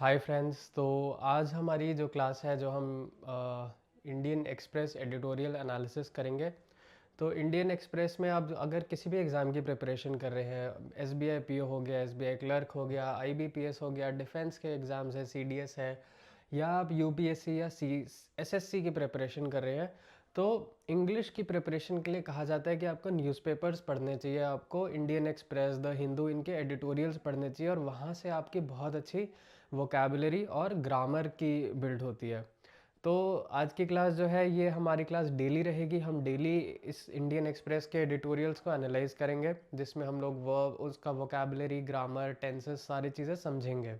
Hi friends. तो आज हमारी जो क्लास है जो हम इंडियन एक्सप्रेस एडिटोरियल एनालिसिस करेंगे। तो इंडियन एक्सप्रेस में आप अगर किसी भी एग्ज़ाम की प्रिपरेशन कर रहे हैं, एसबीआई पीओ हो गया, एसबीआई क्लर्क हो गया, आईबीपीएस हो गया, डिफेंस के एग्ज़ाम्स है, सीडीएस है, या आप यूपीएससी या एसएससी की प्रिपरेशन कर रहे हैं, तो इंग्लिश की प्रिपरेशन के लिए कहा जाता है कि आपको न्यूज़पेपर्स पढ़ने चाहिए, आपको इंडियन एक्सप्रेस, द हिंदू, इनके एडिटोरियल्स पढ़ने चाहिए और वहाँ से आपकी बहुत अच्छी वोकैबुलरी और ग्रामर की बिल्ड होती है। तो आज की क्लास जो है ये हमारी क्लास डेली रहेगी। हम डेली इस इंडियन एक्सप्रेस के एडिटोरियल्स को एनालाइज करेंगे, जिसमें हम लोग वर्ब, उसका वोकैबुलरी, ग्रामर, टेंसेस, सारी चीज़ें समझेंगे।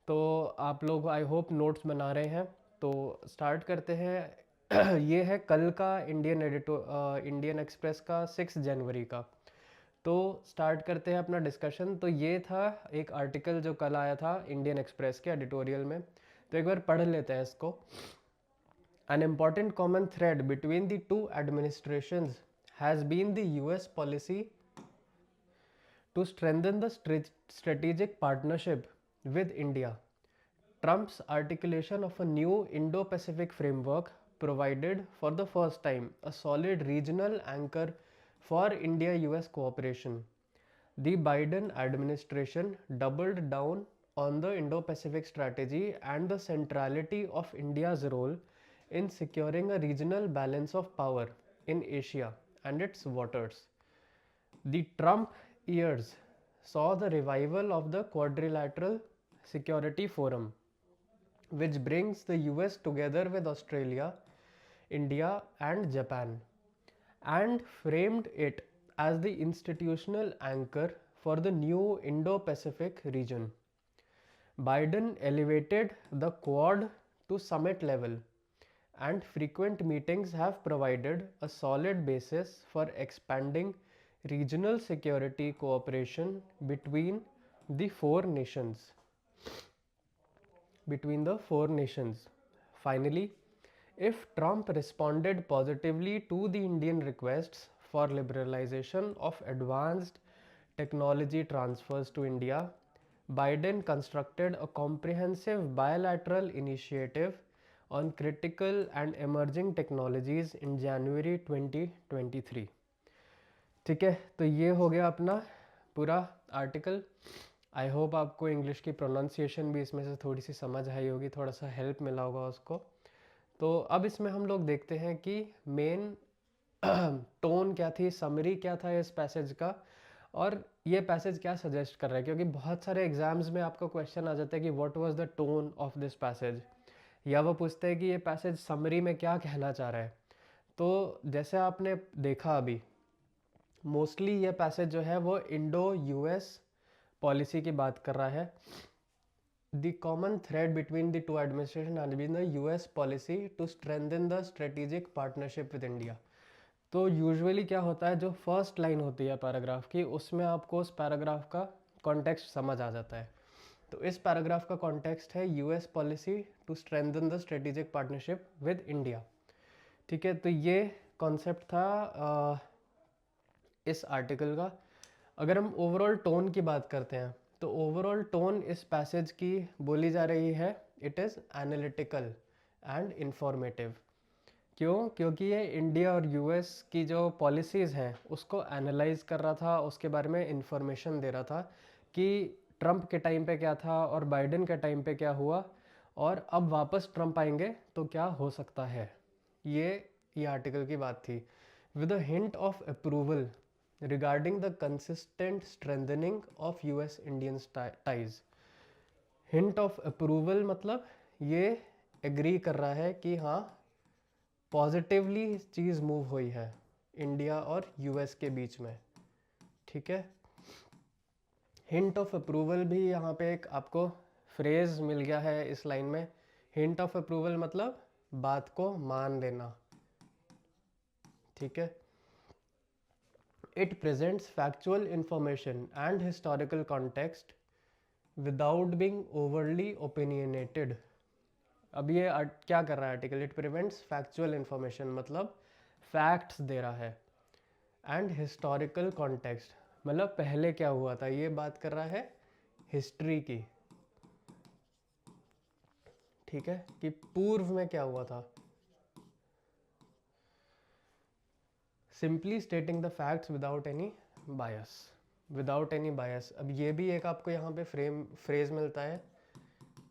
तो आप लोग आई होप नोट्स बना रहे हैं, तो स्टार्ट करते हैं। ये है कल का इंडियन एक्सप्रेस का 6 जनवरी का। तो स्टार्ट करते हैं अपना डिस्कशन। तो ये था एक आर्टिकल जो कल आया था इंडियन एक्सप्रेस के एडिटोरियल में, तो एक बार पढ़ लेते हैं इसको। An important common thread between the two administrations has been the US policy to strengthen the strategic partnership with India. Trump's articulation of a new Indo Pacific framework provided for the first time a solid regional anchor for India US cooperation. The Biden administration doubled down on the Indo Pacific strategy and the centrality of India's role in securing a regional balance of power in Asia and its waters. The Trump years saw the revival of the Quadrilateral Security Forum, which brings the US together with Australia, India, and Japan, and framed it as the institutional anchor for the new Indo Pacific region. Biden elevated the Quad to summit level, and frequent meetings have provided a solid basis for expanding regional security cooperation the four nations between the four nations. Finally, if Trump responded positively to the Indian requests for liberalization of advanced technology transfers to India, Biden constructed a comprehensive bilateral initiative on critical and emerging technologies in January 2023. ठीक है, तो ये हो गया अपना पूरा article. I hope आपको English की प्रोनाउंसिएशन भी इसमें से थोड़ी सी समझ आई होगी, थोड़ा सा हेल्प मिला होगा उसको। तो अब इसमें हम लोग देखते हैं कि मेन टोन क्या थी, समरी क्या था इस पैसेज का, और ये पैसेज क्या सजेस्ट कर रहा है। क्योंकि बहुत सारे एग्जाम्स में आपका क्वेश्चन आ जाता है कि what was the tone of this passage, या वो पूछते हैं कि ये पैसेज समरी में क्या कहना चाह रहा है। तो जैसे आपने देखा अभी, मोस्टली ये पैसेज जो है वो इंडो यूएस पॉलिसी की बात कर रहा है। The common thread between the two administration has been the US policy to strengthen the strategic partnership with India. तो यूजुअली क्या होता है, जो फर्स्ट लाइन होती है पैराग्राफ की, उसमें आपको उस पैराग्राफ का कॉन्टेक्स्ट समझ आ जाता है। तो इस पैराग्राफ का कॉन्टेक्स्ट है US policy to strengthen the strategic partnership with India. ठीक है, तो ये कॉन्सेप्ट था इस आर्टिकल का। अगर हम ओवरऑल टोन की बात करते हैं, तो ओवरऑल टोन इस पैसेज की बोली जा रही है, it is analytical and informative. क्यों? क्योंकि ये इंडिया और यूएस की जो पॉलिसीज़ हैं उसको एनालाइज कर रहा था, उसके बारे में इंफॉर्मेशन दे रहा था कि ट्रंप के टाइम पे क्या था और बाइडेन के टाइम पे क्या हुआ, और अब वापस ट्रंप आएंगे तो क्या हो सकता है। ये आर्टिकल की बात थी। With a hint of approval regarding the consistent strengthening of US Indian ties. Hint of approval मतलब ये एग्री कर रहा है कि हाँ, पॉजिटिवली चीज़ मूव हुई है इंडिया और यूएस के बीच में। ठीक है, हिंट ऑफ अप्रूवल भी यहाँ पे एक आपको फ्रेज मिल गया है इस लाइन में। हिंट ऑफ अप्रूवल मतलब बात को मान लेना। ठीक है, it presents factual information and historical context without being overly opinionated. अब ये क्या कर रहा है article, it prevents factual information मतलब फैक्ट्स दे रहा है, एंड हिस्टोरिकल कॉन्टेक्स्ट मतलब पहले क्या हुआ था, ये बात कर रहा है हिस्ट्री की। ठीक है, कि पूर्व में क्या हुआ था। Simply stating the facts without any bias, without any बायस। अब ये भी एक आपको यहाँ पे फ्रेज मिलता है,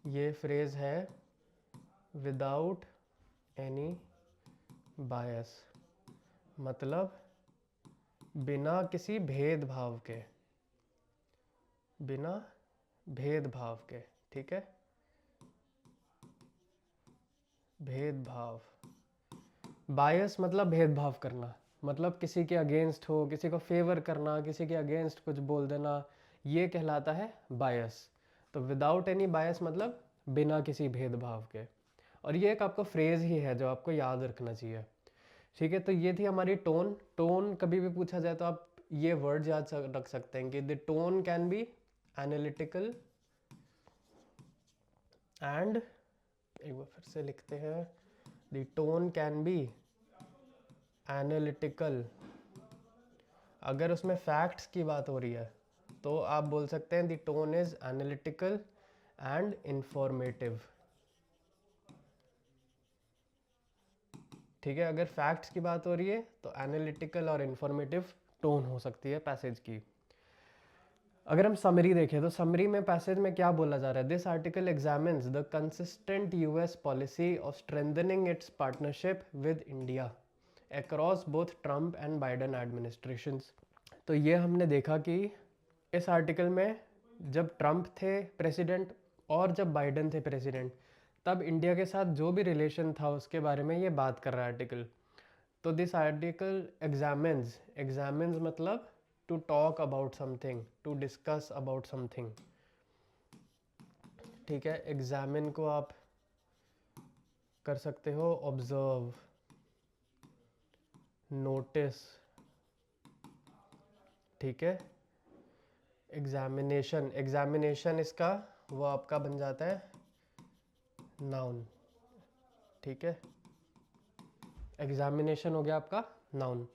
ये फ्रेज है विदाउट एनी बायस, मतलब बिना किसी भेदभाव के, बिना भेदभाव के, ठीक है। भेदभाव, बायस मतलब भेदभाव करना, मतलब किसी के अगेंस्ट हो, किसी को फेवर करना, किसी के अगेंस्ट कुछ बोल देना, ये कहलाता है बायस। तो विदाउट एनी बायस मतलब बिना किसी भेदभाव के। और ये एक आपको फ्रेज ही है जो आपको याद रखना चाहिए, ठीक है। तो ये थी हमारी टोन। टोन कभी भी पूछा जाए तो आप ये वर्ड याद रख सकते हैं कि the tone can be analytical and, एक बार फिर से लिखते हैं, the tone can be analytical. अगर उसमें फैक्ट्स की बात हो रही है तो आप बोल सकते हैं the tone is analytical and informative, ठीक है। अगर फैक्ट्स की बात हो रही है तो एनालिटिकल और इंफॉर्मेटिव टोन हो सकती है पैसेज की। अगर हम समरी देखें तो समरी में पैसेज में क्या बोला जा रहा है, this article examines the consistent US policy of strengthening it's partnership with India across both Trump and Biden administrations. तो ये हमने देखा कि इस आर्टिकल में जब ट्रम्प थे प्रेसिडेंट और जब बाइडेन थे प्रेसिडेंट, तब इंडिया के साथ जो भी रिलेशन था उसके बारे में ये बात कर रहा है आर्टिकल। तो दिस आर्टिकल एग्जामिन्स, एग्जामिन्स मतलब to talk about something, to discuss about something, ठीक है। एग्जामिन को आप कर सकते हो ऑब्जर्व, नोटिस, ठीक है। एग्जामिनेशन, एग्जामिनेशन इसका वो आपका बन जाता है नाउन, ठीक है। एग्जामिनेशन हो गया आपका नाउन।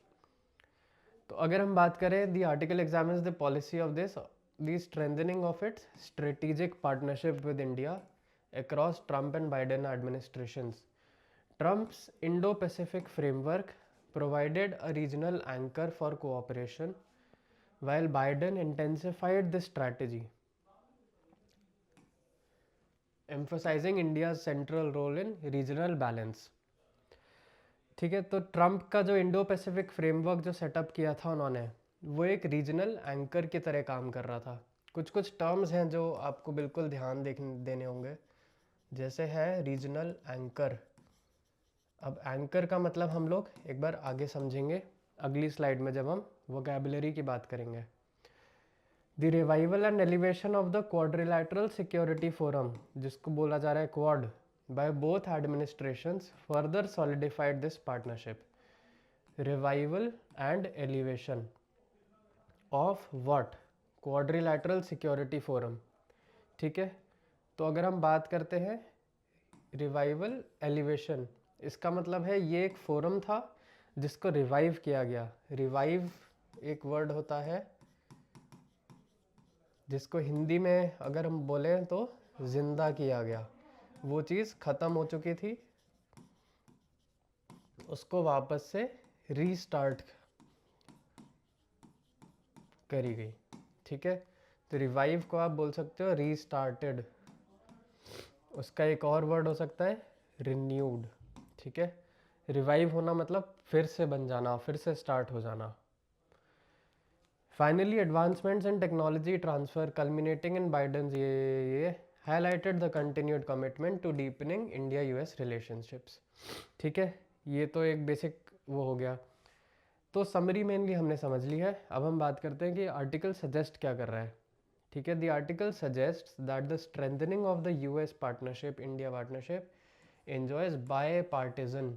तो अगर हम बात करें the article examines the policy of this the strengthening of its strategic partnership with India across Trump and Biden administrations. Trump's Indo-Pacific framework provided a regional anchor for cooperation, while Biden intensified this strategy, emphasizing India's central role in regional balance. ठीक है, तो Trump का जो Indo Pacific framework जो setup किया था उन्होंने, वो एक रीजनल एंकर की तरह काम कर रहा था। कुछ कुछ टर्म्स हैं जो आपको बिल्कुल ध्यान देने होंगे, जैसे है रीजनल एंकर। अब एंकर का मतलब हम लोग एक बार आगे समझेंगे अगली स्लाइड में जब हम वोकैबुलरी की बात करेंगे। The revival and elevation of the quadrilateral security forum, जिसको बोला जा रहा है quad, by both administrations further solidified this partnership. Revival and elevation of what, quadrilateral security forum, ठीक है। तो अगर हम बात करते हैं रिवाइवल एलिवेशन, इसका मतलब है ये एक फोरम था जिसको रिवाइव किया गया। रिवाइव एक वर्ड होता है जिसको हिंदी में अगर हम बोले तो जिंदा किया गया। वो चीज़ ख़त्म हो चुकी थी, उसको वापस से रीस्टार्ट करी गई, ठीक है। तो रिवाइव को आप बोल सकते हो रीस्टार्टेड। उसका एक और वर्ड हो सकता है रिन्यूड, ठीक है। रिवाइव होना मतलब फिर से बन जाना, फिर से स्टार्ट हो जाना। Finally advancements in technology transfer culminating in Biden's ये highlighted the continued commitment to deepening India US relationships, ठीक है। ये तो एक बेसिक वो हो गया। तो समरी मेनली हमने समझ ली है। अब हम बात करते हैं कि आर्टिकल सजेस्ट क्या कर रहा है, ठीक है। The article suggest that the strengthening of the US partnership, India partnership enjoys bipartisan,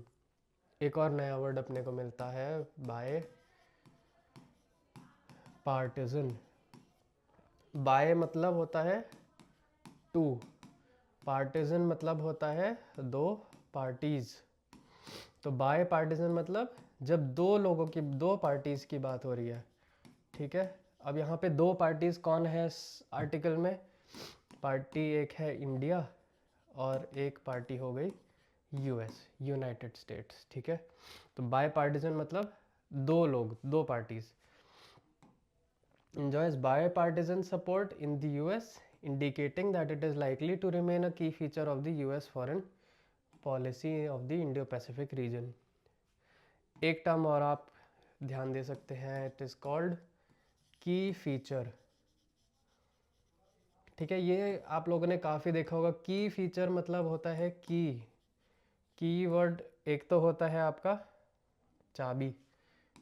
एक और नया वर्ड अपने को मिलता है बाय पार्टिजन। बाय मतलब होता है टू, पार्टिजन मतलब होता है दो पार्टीज। तो बाय पार्टिजन मतलब जब दो लोगों की, दो पार्टीज की बात हो रही है, ठीक है। अब यहाँ पे दो पार्टीज कौन है इस आर्टिकल में, पार्टी एक है इंडिया और एक पार्टी हो गई यूएस, यूनाइटेड स्टेट्स। ठीक है, तो बाय पार्टीजन मतलब दो लोग, दो parties. enjoys bipartisan support in the US, indicating that it is likely to remain a key feature of the US foreign policy of the Indo-Pacific region। एक term और आप ध्यान दे सकते हैं, इट इज़ कॉल्ड की फीचर। ठीक है, ये आप लोगों ने काफ़ी देखा होगा। की फीचर मतलब होता है की वर्ड एक तो होता है आपका चाबी।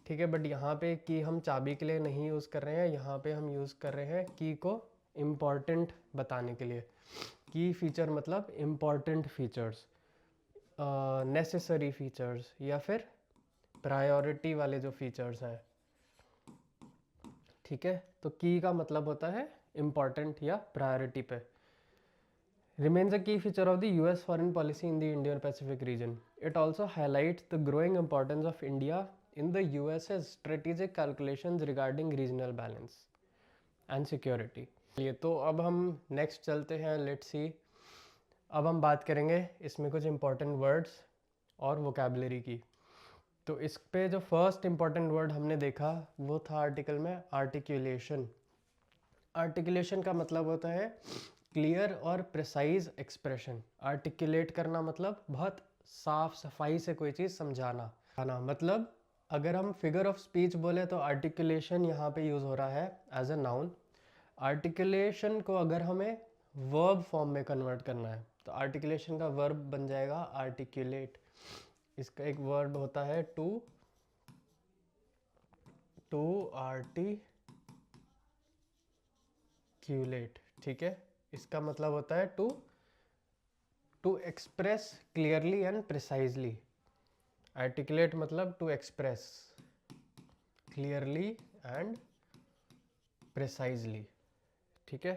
ठीक है, बट यहाँ पे की हम चाबी के लिए नहीं यूज़ कर रहे हैं, यहाँ पे हम यूज़ कर रहे हैं की को इम्पॉर्टेंट बताने के लिए। की फीचर मतलब इम्पॉर्टेंट फीचर्स, नेसेसरी फीचर्स, या फिर प्रायोरिटी वाले जो फीचर्स हैं। ठीक है, तो की का मतलब होता है इम्पॉर्टेंट या प्रायोरिटी पे। remains a key feature of the US foreign policy in the Indo-Pacific region. It also highlights the growing importance of India in the US's strategic calculations regarding regional balance and security. ये तो अब हम next चलते हैं, let's see. अब हम बात करेंगे इसमें कुछ इंपॉर्टेंट वर्ड्स और वोकेबलरी की। तो इस पे जो फर्स्ट इंपॉर्टेंट वर्ड हमने देखा वो था आर्टिकल में आर्टिकुलेशन। आर्टिकुलेशन का मतलब होता है क्लियर और प्रिसाइज एक्सप्रेशन। आर्टिकुलेट करना मतलब बहुत साफ सफाई से कोई चीज़ समझाना। मतलब अगर हम फिगर ऑफ स्पीच बोले तो आर्टिकुलेशन यहाँ पे यूज़ हो रहा है एज अ नाउन। आर्टिकुलेशन को अगर हमें वर्ब फॉर्म में कन्वर्ट करना है तो आर्टिकुलेशन का वर्ब बन जाएगा आर्टिकुलेट। इसका एक वर्ब होता है टू आर्टिक्यूलेट। ठीक है, इसका मतलब होता है to express clearly and precisely. Articulate मतलब to express clearly and precisely. ठीक है,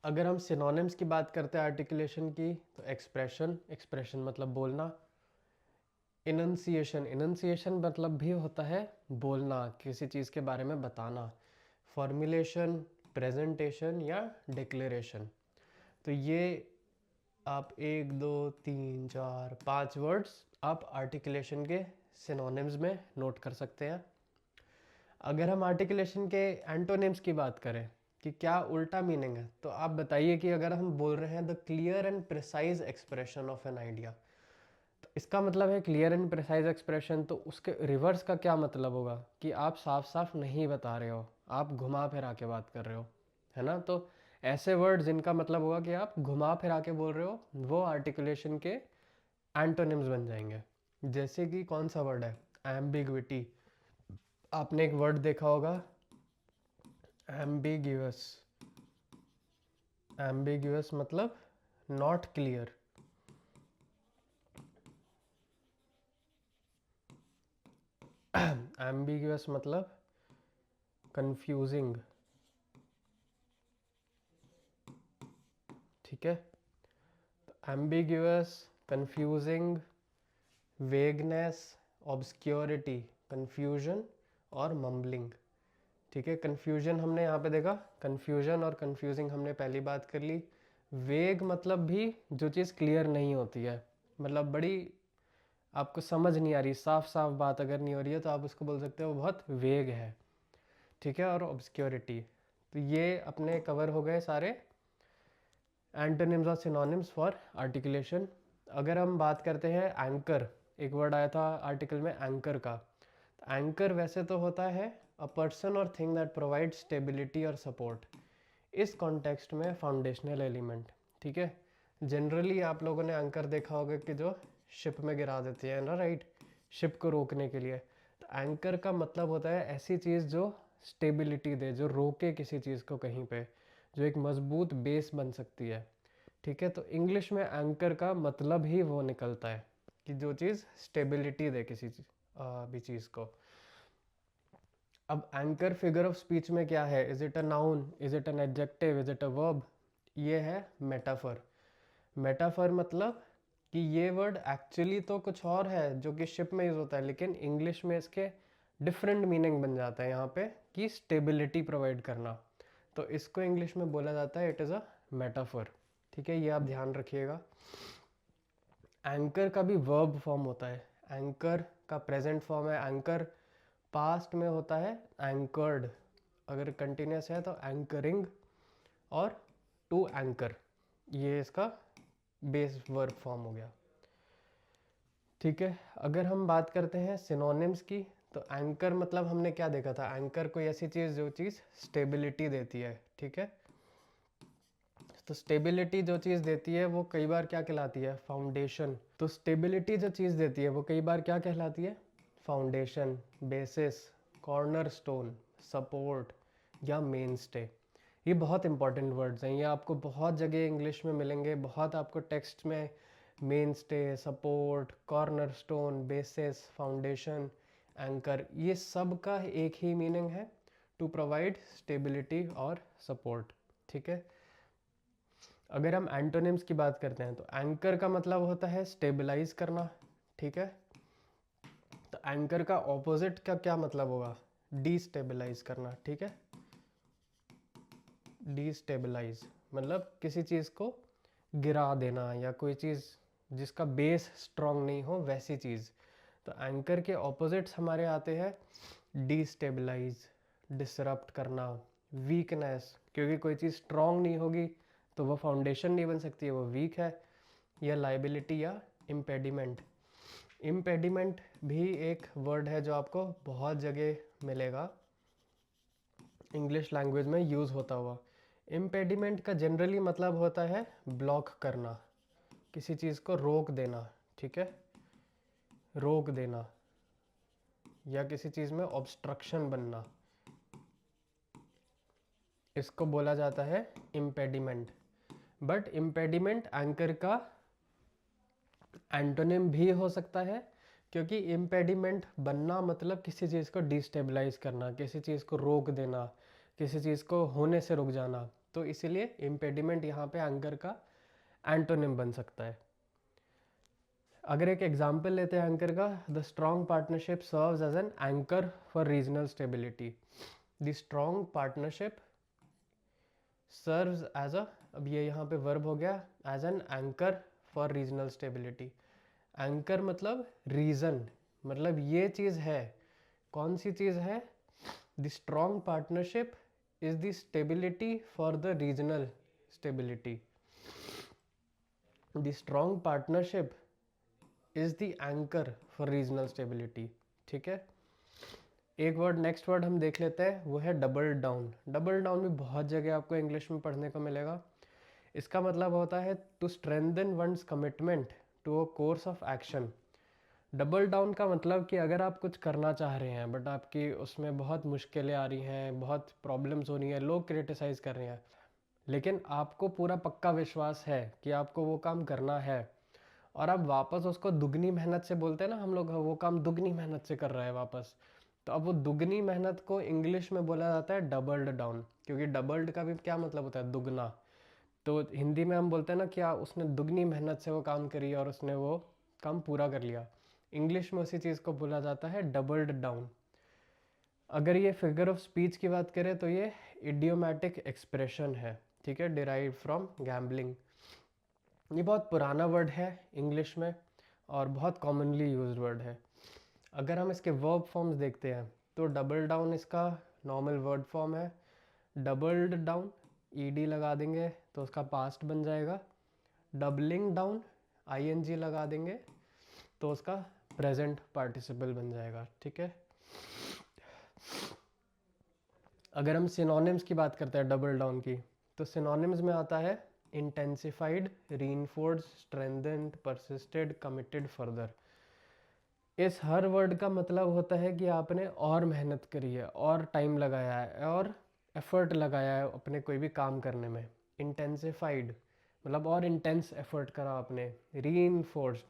अगर हम सिनोनिम्स की बात करते हैं आर्टिकुलेशन की तो एक्सप्रेशन मतलब बोलना। इनंसिएशन मतलब भी होता है बोलना, किसी चीज़ के बारे में बताना। फॉर्मुलेशन, प्रेजेंटेशन या डिक्लेरेशन। तो ये आप 1 2 3 4 5 वर्ड्स आप आर्टिकुलेशन के सिनोनिम्स में नोट कर सकते हैं। अगर हम आर्टिकुलेशन के एंटोनिम्स की बात करें कि क्या उल्टा मीनिंग है, तो आप बताइए कि अगर हम बोल रहे हैं the clear and precise expression of an idea, तो इसका मतलब है क्लियर एंड प्रिसाइज एक्सप्रेशन, तो उसके रिवर्स का क्या मतलब होगा कि आप साफ साफ नहीं बता रहे हो, आप घुमा फिरा के बात कर रहे हो, है ना। तो ऐसे वर्ड जिनका मतलब होगा कि आप घुमा फिरा के बोल रहे हो, वो आर्टिकुलेशन के एंटोनिम्स बन जाएंगे। जैसे कि कौन सा वर्ड है, एम्बिग्विटी। आपने एक वर्ड देखा होगा एम्बिग्यूअस। एम्बिग्यूअस मतलब नॉट क्लियर। एम्बिग्यूअस मतलब कंफ्यूजिंग। ठीक है, तो ambiguous, confusing, vagueness, obscurity, confusion और मम्बलिंग। ठीक है, कंफ्यूजन हमने यहाँ पे देखा, कंफ्यूजन और कंफ्यूजिंग हमने पहली बात कर ली। वेग मतलब भी जो चीज़ क्लियर नहीं होती है, मतलब बड़ी आपको समझ नहीं आ रही, साफ साफ बात अगर नहीं हो रही है तो आप उसको बोल सकते हो बहुत वेग है। ठीक है, और ऑब्सक्योरिटी। तो ये अपने कवर हो गए सारे एंटोनिम्स और सिनोनिम्स फॉर आर्टिकुलेशन। अगर हम बात करते हैं एंकर, एक वर्ड आया था आर्टिकल में एंकर का। एंकर वैसे तो होता है अ पर्सन और थिंग दैट प्रोवाइड स्टेबिलिटी और सपोर्ट। इस कॉन्टेक्स्ट में फाउंडेशनल एलिमेंट। ठीक है, जनरली आप लोगों ने एंकर देखा होगा कि जो शिप में गिरा देते हैं ना, राइट, शिप को रोकने के लिए। तो एंकर का मतलब होता है ऐसी चीज़ जो स्टेबिलिटी दे, जो रोके किसी चीज़ को कहीं पे, जो एक मजबूत बेस बन सकती है। ठीक है, तो इंग्लिश में एंकर का मतलब ही वो निकलता है कि जो चीज़ स्टेबिलिटी दे किसी भी चीज़ को। अब एंकर फिगर ऑफ स्पीच में क्या है, is it a noun, is it an adjective, is it a verb? ये है मेटाफर। मेटाफर मतलब कि ये वर्ड एक्चुअली तो कुछ और है जो कि शिप में यूज़ होता है, लेकिन इंग्लिश में इसके डिफरेंट मीनिंग बन जाता है यहाँ पे कि स्टेबिलिटी प्रोवाइड करना। तो इसको इंग्लिश में बोला जाता है इट इज़ अ मेटाफर। ठीक है, ये आप ध्यान रखिएगा। एंकर का भी वर्ब फॉर्म होता है। एंकर का प्रेजेंट फॉर्म है एंकर, पास्ट में होता है एंकर्ड, अगर कंटिन्यूस है तो एंकरिंग, और टू एंकर, ये इसका बेस वर्ब फॉर्म हो गया। ठीक है, अगर हम बात करते हैं सिनोनिम्स की, तो एंकर मतलब हमने क्या देखा था, एंकर कोई ऐसी चीज़ जो चीज़ स्टेबिलिटी देती है। ठीक है, तो स्टेबिलिटी जो चीज़ देती है वो कई बार क्या कहलाती है, फाउंडेशन। तो स्टेबिलिटी जो चीज़ देती है वो कई बार क्या कहलाती है, फाउंडेशन, बेसिस, कॉर्नरस्टोन, सपोर्ट या मेन स्टे। ये बहुत इंपॉर्टेंट वर्ड्स हैं, ये आपको बहुत जगह इंग्लिश में मिलेंगे, बहुत आपको टेक्स्ट में main stay, support, cornerstone, basis, foundation, anchor, ये सब का एक ही मीनिंग है, टू प्रोवाइड स्टेबिलिटी और सपोर्ट। ठीक है, अगर हम एंटोनिम्स की बात करते हैं तो एंकर का मतलब होता है स्टेबलाइज करना। ठीक है, तो एंकर का ऑपोजिट का क्या मतलब होगा, डीस्टेबलाइज करना। ठीक है, डीस्टेबलाइज मतलब किसी चीज़ को गिरा देना, या कोई चीज़ जिसका बेस स्ट्रांग नहीं हो वैसी चीज़। तो एंकर के ऑपोजिट्स हमारे आते हैं डीस्टेबलाइज, डिसरप्ट करना, वीकनेस, क्योंकि कोई चीज़ स्ट्रांग नहीं होगी तो वो फाउंडेशन नहीं बन सकती है, वो वीक है, या लाइबिलिटी या इम्पेडिमेंट। इम्पेडिमेंट भी एक वर्ड है जो आपको बहुत जगह मिलेगा इंग्लिश लैंग्वेज में यूज़ होता हुआ। इम्पेडिमेंट का जनरली मतलब होता है ब्लॉक करना, किसी चीज़ को रोक देना। ठीक है, रोक देना, या किसी चीज़ में ऑब्स्ट्रक्शन बनना, इसको बोला जाता है इम्पेडिमेंट। बट इम्पेडिमेंट एंकर का एंटोनिम भी हो सकता है, क्योंकि इम्पेडिमेंट बनना मतलब किसी चीज़ को डिस्टेबलाइज करना, किसी चीज़ को रोक देना, किसी चीज़ को होने से रुक जाना। तो इसीलिए इम्पेडिमेंट यहाँ पे एंकर का एंटोनिम बन सकता है। अगर एक एग्जाम्पल लेते हैं एंकर का, the strong partnership serves as an anchor for regional stability. The strong partnership serves as a, अब ये यहाँ पे वर्ब हो गया, as an anchor for regional stability. Anchor मतलब रीजन, मतलब ये चीज़ है, कौन सी चीज़ है, the strong partnership is the stability for the regional stability. The strong partnership is the anchor for regional stability. ठीक है, एक वर्ड, नेक्स्ट वर्ड हम देख लेते हैं, वो है डबल डाउन। डबल डाउन भी बहुत जगह आपको इंग्लिश में पढ़ने को मिलेगा। इसका मतलब होता है to strengthen one's commitment to a course of action. Double down का मतलब कि अगर आप कुछ करना चाह रहे हैं बट आपकी उसमें बहुत मुश्किलें आ रही हैं, बहुत प्रॉब्लम्स हो रही हैं, लोग क्रिटिसाइज़ कर रहे हैं, लेकिन आपको पूरा पक्का विश्वास है कि आपको वो काम करना है, और आप वापस उसको दुगनी मेहनत से, बोलते हैं ना हम लोग, वो काम दुगनी मेहनत से कर रहा है वापस, तो अब वो दुगनी मेहनत को इंग्लिश में बोला जाता है डबल्ड डाउन, क्योंकि डबल्ड का भी क्या मतलब होता है, दुगना। तो हिंदी में हम बोलते हैं ना कि उसने दुगनी मेहनत से वो काम करी और उसने वो काम पूरा कर लिया। इंग्लिश में उसी चीज़ को बोला जाता है डबल्ड डाउन। अगर ये फिगर ऑफ स्पीच की बात करें तो ये इडियोमैटिक एक्सप्रेशन है। ठीक है, डिराइव फ्रॉम गैम्बलिंग। ये बहुत पुराना वर्ड है इंग्लिश में और बहुत कॉमनली यूज्ड वर्ड है। अगर हम इसके वर्ब फॉर्म्स देखते हैं तो डबल डाउन इसका नॉर्मल वर्ड फॉर्म है। डबल्ड डाउन, ईडी लगा देंगे तो उसका पास्ट बन जाएगा। डबलिंग डाउन, आईएनजी लगा देंगे तो उसका प्रेजेंट पार्टिसिपल बन जाएगा। ठीक है, अगर हम सिनोनिम्स की बात करते हैं डबल डाउन की, तो सिनोनिम्स में आता है intensified, reinforced, strengthened, persisted, committed, further. इस हर वर्ड का मतलब होता है कि आपने और मेहनत करी है, और टाइम लगाया है, और एफर्ट लगाया है अपने कोई भी काम करने में। इंटेंसिफाइड मतलब और इंटेंस एफर्ट करा आपने। रीइंफोर्स्ड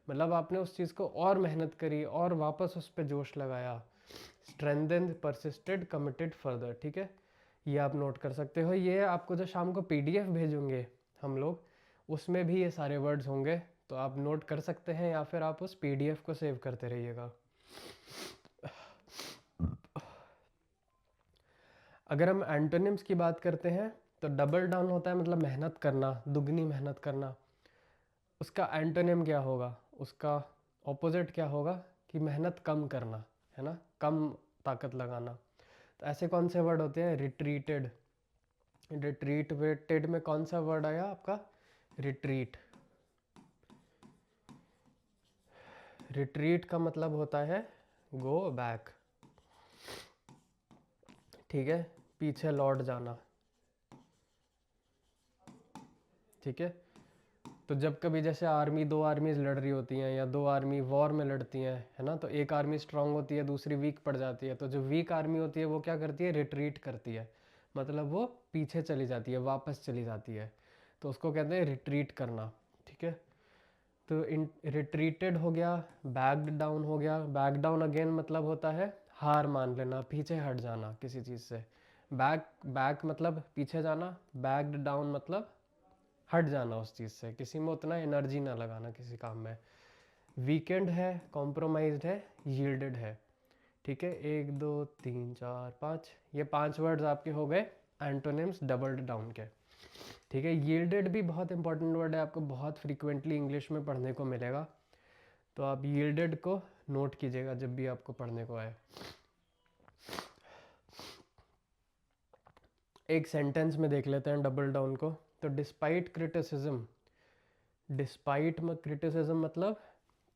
मतलब आपने उस चीज़ को और मेहनत करी और वापस उस पर जोश लगाया। Strengthened, persisted, committed, further. ठीक है, ये आप नोट कर सकते हो। ये आपको जो शाम को पीडीएफ भेजेंगे हम लोग, उसमें भी ये सारे वर्ड्स होंगे, तो आप नोट कर सकते हैं या फिर आप उस पीडीएफ को सेव करते रहिएगा। अगर हम एंटोनिम्स की बात करते हैं तो डबल डाउन होता है मतलब मेहनत करना, दुगनी मेहनत करना। उसका एंटोनिम क्या होगा, उसका ऑपोजिट क्या होगा कि मेहनत कम करना, है ना, कम ताकत लगाना। तो ऐसे कौन से वर्ड होते हैं, रिट्रीटेड। रिट्रीटेड में कौन सा वर्ड आया आपका, रिट्रीट। रिट्रीट का मतलब होता है गो बैक, ठीक है, पीछे लौट जाना, ठीक है। तो जब कभी जैसे आर्मी, दो आर्मीज लड़ रही होती हैं या दो आर्मी वॉर में लड़ती हैं, है ना, तो एक आर्मी स्ट्रांग होती है, दूसरी वीक पड़ जाती है। तो जो वीक आर्मी होती है वो क्या करती है, रिट्रीट करती है, मतलब वो पीछे चली जाती है, वापस चली जाती है। तो उसको कहते हैं रिट्रीट करना, ठीक है। तो इन रिट्रीटेड हो गया, बैक्ड डाउन हो गया। बैक डाउन अगेन मतलब होता है हार मान लेना, पीछे हट जाना किसी चीज़ से। बैक मतलब पीछे जाना, बैक्ड डाउन मतलब हट जाना उस चीज़ से, किसी में उतना एनर्जी ना लगाना किसी काम में। वीकेंड है, कॉम्प्रोमाइज्ड है, यील्डेड है, ठीक है। 1 2 3 4 5, ये 5 वर्ड्स आपके हो गए एंटोनिम्स डबल्ड डाउन के, ठीक है। यील्डेड भी बहुत इंपॉर्टेंट वर्ड है, आपको बहुत फ्रीक्वेंटली इंग्लिश में पढ़ने को मिलेगा। तो आप यील्डेड को नोट कीजिएगा जब भी आपको पढ़ने को आए। एक सेंटेंस में देख लेते हैं डबल डाउन को। तो डिस्पाइट क्रिटिसिज्म, डिस्पाइट में क्रिटिसिज्म मतलब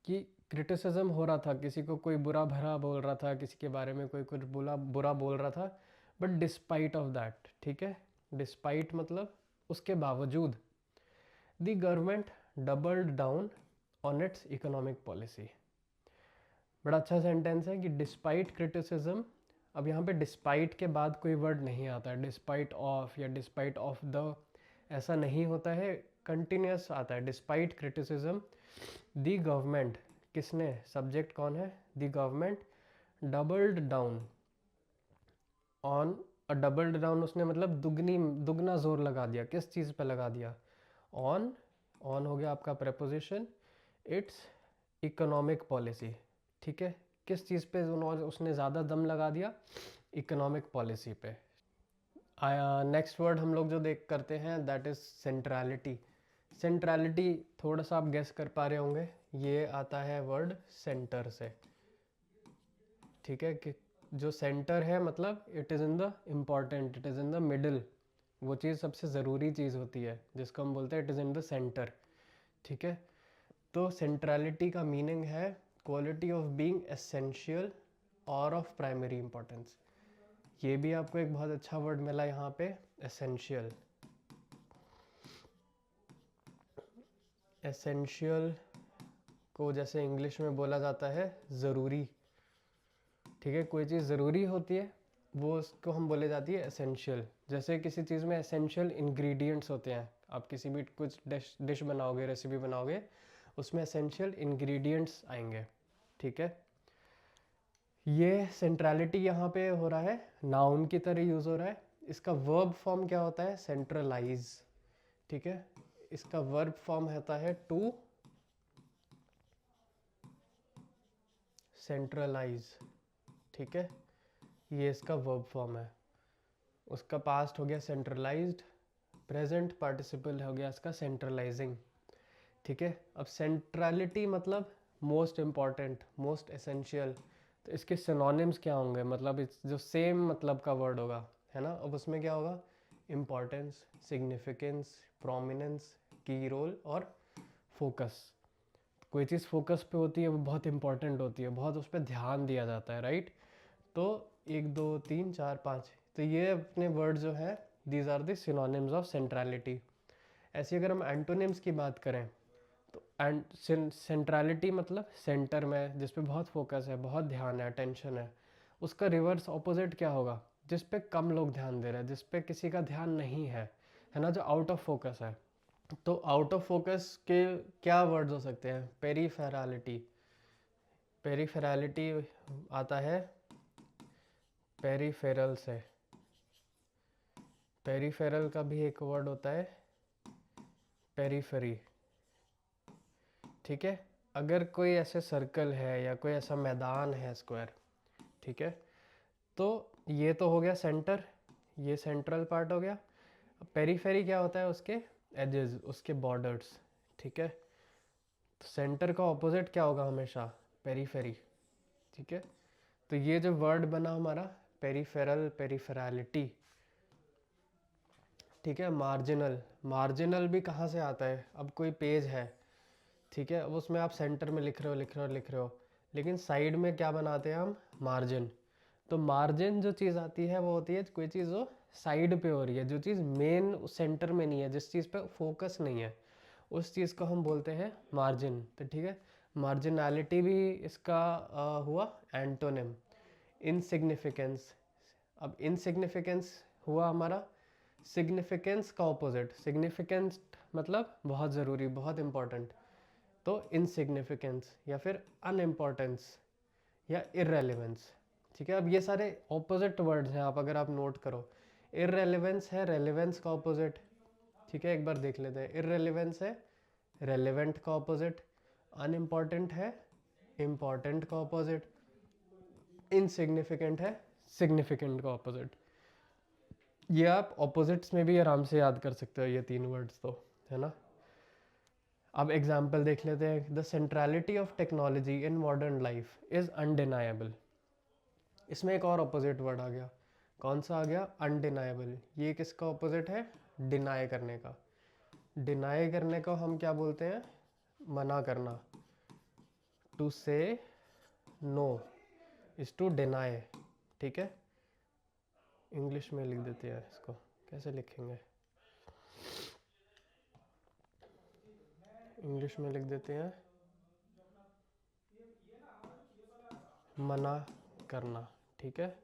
कि क्रिटिसिज्म हो रहा था, किसी को कोई बुरा भरा बोल रहा था, किसी के बारे में कोई कुछ बुरा बोल रहा था, बट डिस्पाइट ऑफ दैट, ठीक है। डिस्पाइट मतलब उसके बावजूद। The government doubled down on it's economic policy. बड़ा अच्छा सेंटेंस है कि डिस्पाइट क्रिटिसिज्म। अब यहाँ पे डिस्पाइट के बाद कोई वर्ड नहीं आता है, डिस्पाइट ऑफ या डिस्पाइट ऑफ द ऐसा नहीं होता है, कंटिन्यूस आता है। डिस्पाइट क्रिटिसिज्म द गवर्नमेंट, किसने, सब्जेक्ट कौन है, the government doubled down on, और डबल्ड डाउन उसने मतलब दुगना जोर लगा दिया, किस चीज़ पे लगा दिया, ऑन। ऑन हो गया आपका प्रेपोजिशन, इट्स इकोनॉमिक पॉलिसी, ठीक है। किस चीज़ पे उसने ज़्यादा दम लगा दिया, इकोनॉमिक पॉलिसी पे। नेक्स्ट वर्ड हम लोग जो देख करते हैं दैट इज़ सेंट्रलिटी। सेंट्रलिटी थोड़ा सा आप गेस कर पा रहे होंगे, ये आता है वर्ड सेंटर से, ठीक है। कि जो सेंटर है मतलब it is in the important, it is in the middle, वो चीज़ सबसे ज़रूरी चीज़ होती है जिसको हम बोलते हैं it is in the centre, ठीक है। तो सेंट्रलिटी का मीनिंग है क्वालिटी ऑफ बीइंग एसेंशियल और ऑफ प्राइमरी इंपॉर्टेंस। ये भी आपको एक बहुत अच्छा वर्ड मिला यहाँ पे, एसेंशियल। एसेंशियल को जैसे इंग्लिश में बोला जाता है ज़रूरी, ठीक है। कोई चीज़ ज़रूरी होती है वो उसको हम बोले जाती है एसेंशियल। जैसे किसी चीज़ में एसेंशियल इंग्रेडिएंट्स होते हैं, आप किसी भी कुछ डिश बनाओगे, रेसिपी बनाओगे, उसमें एसेंशियल इंग्रेडिएंट्स आएंगे, ठीक है। ये सेंट्रलिटी यहाँ पे हो रहा है, नाउन की तरह यूज़ हो रहा है। इसका वर्ब फॉर्म क्या होता है, सेंट्रलाइज, ठीक है। इसका वर्ब फॉर्म होता है टू सेंट्रलाइज, ठीक है। ये इसका वर्ब फॉर्म है। उसका पास्ट हो गया सेंट्रलाइज्ड, प्रेजेंट पार्टिसिपल हो गया इसका सेंट्रलाइजिंग, ठीक है। अब सेंट्रलिटी मतलब मोस्ट इम्पॉर्टेंट, मोस्ट एसेंशियल। तो इसके सिनोनिम्स क्या होंगे, मतलब जो सेम मतलब का वर्ड होगा, है ना। अब उसमें क्या होगा, इम्पॉर्टेंस, सिग्निफिकेंस, प्रोमिनेंस, की रोल और फोकस। कोई चीज़ फोकस पे होती है वो बहुत इंपॉर्टेंट होती है, बहुत उस पर ध्यान दिया जाता है, राइट। तो 1 2 3 4 5, तो ये अपने वर्ड जो है these are the synonyms of centrality. ऐसे अगर हम एंटोनिम्स की बात करें तो सेंट्रलिटी मतलब सेंटर में, जिस पे बहुत फोकस है, बहुत ध्यान है, अटेंशन है। उसका रिवर्स ऑपोजिट क्या होगा, जिस पे कम लोग ध्यान दे रहे हैं, जिस पे किसी का ध्यान नहीं है ना, जो आउट ऑफ फोकस है। तो आउट ऑफ फोकस के क्या वर्ड्स हो सकते हैं, पेरीफेरालिटी। पेरीफेरालिटी आता है पेरीफेरल से। पेरीफेरल का भी एक वर्ड होता है पेरीफेरी, ठीक है। अगर कोई ऐसे सर्कल है या कोई ऐसा मैदान है स्क्वायर, ठीक है, तो ये तो हो गया सेंटर, ये सेंट्रल पार्ट हो गया। पेरीफेरी क्या होता है? उसके एजेस, उसके बॉर्डर्स, ठीक है। तो सेंटर का ऑपोजिट क्या होगा हमेशा? पेरीफेरी, ठीक है। तो ये जो वर्ड बना हमारा पेरीफेरल, पेरीफेरालिटी, ठीक है। मार्जिनल, मार्जिनल भी कहाँ से आता है? अब कोई पेज है, ठीक है, अब उसमें आप सेंटर में लिख रहे हो, लिख रहे हो, लिख रहे हो, लेकिन साइड में क्या बनाते हैं हम? मार्जिन। तो मार्जिन जो चीज़ आती है वो होती है कोई चीज़ जो साइड पे हो रही है, जो चीज़ मेन सेंटर में नहीं है, जिस चीज़ पे फोकस नहीं है, उस चीज़ को हम बोलते हैं मार्जिन। तो ठीक है, मार्जिनैलिटी भी इसका हुआ एंटोनिम। इनसिग्निफिकेंस, अब इनसिग्निफिकेंस हुआ हमारा सिग्निफिकेंस का ऑपोजिट। सिग्निफिकेंस मतलब बहुत ज़रूरी, बहुत इम्पोर्टेंट, तो इनसिग्निफिकेंस या फिर अनइम्पोर्टेंस या इररेलेवेंस, ठीक है। अब ये सारे ऑपोजिट वर्ड्स हैं, आप अगर आप नोट करो, इररेलेवेंस है रेलेवेंस का ऑपोजिट, ठीक है। एक बार देख लेते हैं, इररेलेवेंस है रेलेवेंट का ऑपोजिट, अनइम्पॉर्टेंट है इम्पॉर्टेंट का ऑपोजिट, इनसिग्निफिकेंट है सिग्निफिकेंट का ऑपोजिट। ये आप ऑपोजिट्स में भी आराम से याद कर सकते हो, ये तीन वर्ड्स तो, है ना। अब एग्जाम्पल देख लेते हैं। The centrality of technology in modern life is undeniable. इसमें एक और ऑपोजिट वर्ड आ गया, कौन सा आ गया? अनडिनाएबल। ये किसका ऑपोजिट है? डिनाई करने का। डिनाई करने को हम क्या बोलते हैं? मना करना। टू से नो इज टू डिनाई, ठीक है। इंग्लिश में लिख देते हैं इसको, कैसे लिखेंगे? इंग्लिश में लिख देते हैं मना करना, ठीक है,